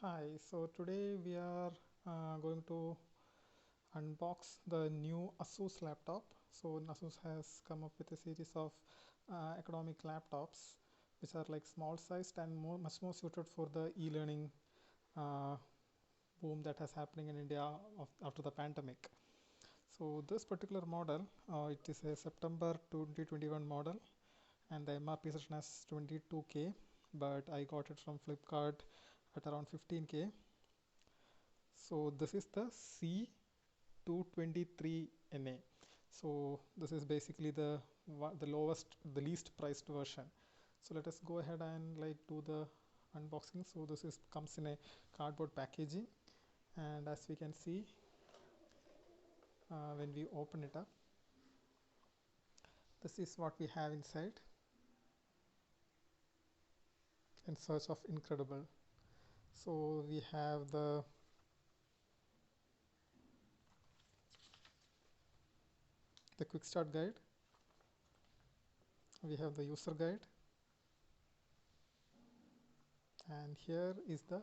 Hi, so today we are going to unbox the new Asus laptop. So Asus has come up with a series of economic laptops which are like small sized and much more suited for the e-learning uh, boom that has happening in India after the pandemic. So this particular model, it is a September 2021 model and the MRP session as 22K, but I got it from Flipkart at around 15K. So this is the C223 NA. So this is basically the lowest, the least priced version. So let us go ahead and like do the unboxing. So this is comes in a cardboard packaging, and as we can see, when we open it up, this is what we have inside. In search of incredible. So we have the quick start guide. We have the user guide, and here is the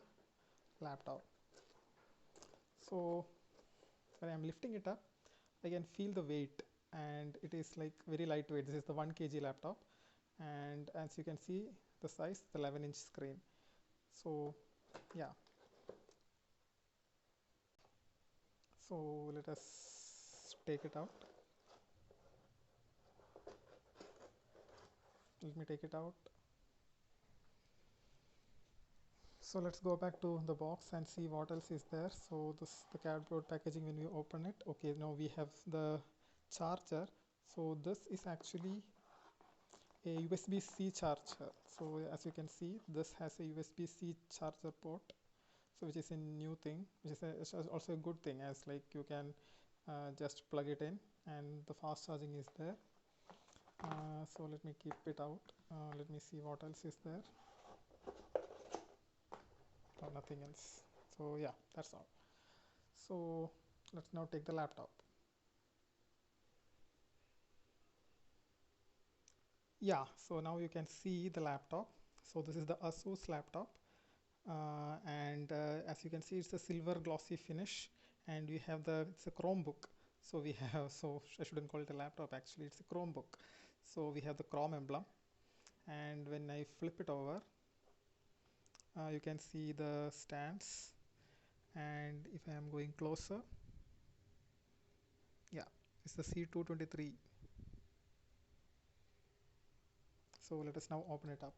laptop. So when I'm lifting it up, I can feel the weight, and it is like very lightweight. This is the 1 kg laptop, and as you can see, the size, the 11-inch screen. So yeah, so let us take it out. Let me take it out. So let's go back to the box and see what else is there. So this the cardboard packaging. When we open it, okay, now we have the charger. So this is actually a USB-C charger. So as you can see, this has a USB-C charger port, so which is a new thing, which is also a good thing, as like you can just plug it in and the fast charging is there. So let me keep it out. Let me see what else is there. Nothing else. So yeah, that's all. So let's now take the laptop. Yeah, so now you can see the laptop. So this is the Asus laptop, and as you can see, it's a silver glossy finish, and we have it's a Chromebook. So we have, so I shouldn't call it a laptop, actually it's a Chromebook. So we have the Chrome emblem, and when I flip it over, you can see the stands, and if I am going closer, yeah, it's the C223. So let us now open it up.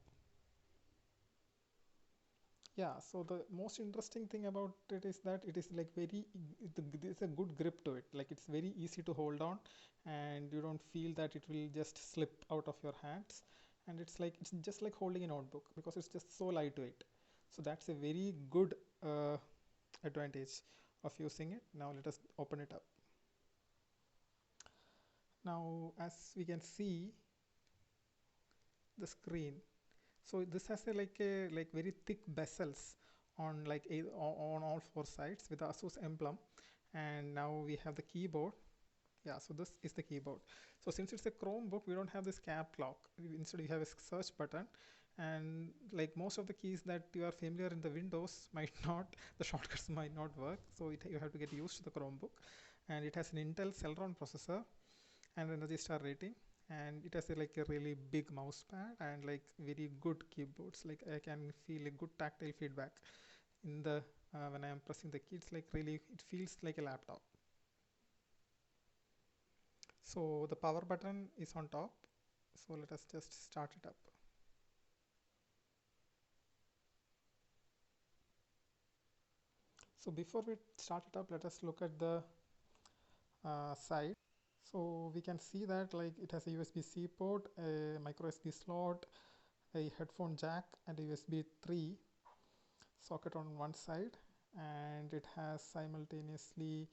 Yeah, so the most interesting thing about it is that it is like there's a good grip to it. Like it's very easy to hold on, and you don't feel that it will just slip out of your hands. And it's just like holding a notebook because it's just so lightweight. So that's a very good advantage of using it. Now let us open it up. Now as we can see the screen, so this has like very thick bezels on on all four sides with the Asus emblem, and now we have the keyboard. Yeah, so this is the keyboard. So since it's a Chromebook, we don't have this cap lock. Instead, we have a search button, and like most of the keys that you are familiar in the Windows might not, the shortcuts might not work. So you have to get used to the Chromebook, and it has an Intel Celeron processor and Energy Star rating, and it has like a really big mouse pad and like very good keyboards. Like I can feel a good tactile feedback in the when I am pressing the key. It's like really, it feels like a laptop. So the power button is on top, so let us just start it up. So before we start it up, let us look at the side. So we can see that like it has a USB-C port, a micro SD slot, a headphone jack, and a USB 3 socket on one side, and it has simultaneously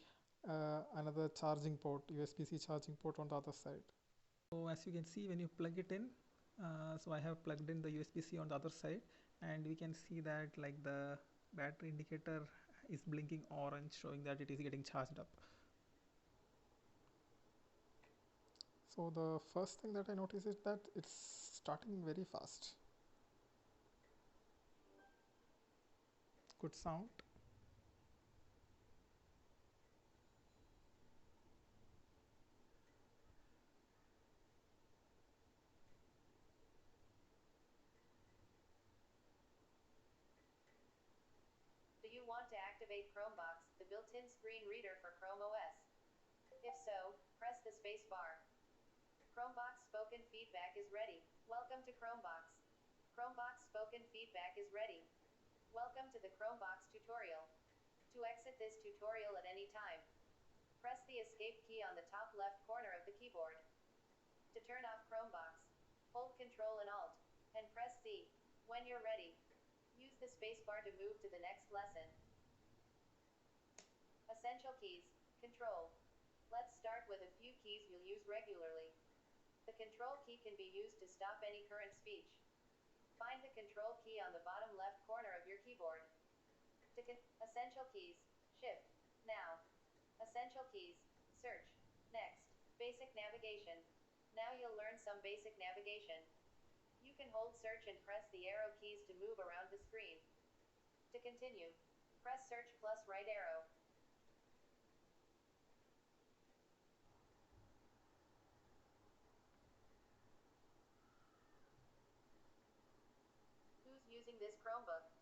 another charging port, USB-C charging port on the other side. So as you can see, when you plug it in, so I have plugged in the USB-C on the other side, and we can see that like the battery indicator is blinking orange, showing that it is getting charged up. So the first thing that I notice is that it's starting very fast. good sound. Do you want to activate Chromebox, the built-in screen reader for Chrome OS? If so, press the space bar. Chromebox spoken feedback is ready. Welcome to Chromebox. Chromebox spoken feedback is ready. Welcome to the Chromebox tutorial. To exit this tutorial at any time, press the escape key on the top left corner of the keyboard. To turn off Chromebox, hold Ctrl and Alt, and press C. When you're ready, use the spacebar to move to the next lesson. Essential keys. Control. Let's start with a few keys you'll use regularly. The control key can be used to stop any current speech. Find the control key on the bottom left corner of your keyboard. Essential keys. Shift. Now. Essential keys. Search. Next. Basic navigation. Now you'll learn some basic navigation. You can hold search and press the arrow keys to move around the screen. To continue, press search plus right arrow. Who's using this Chromebook?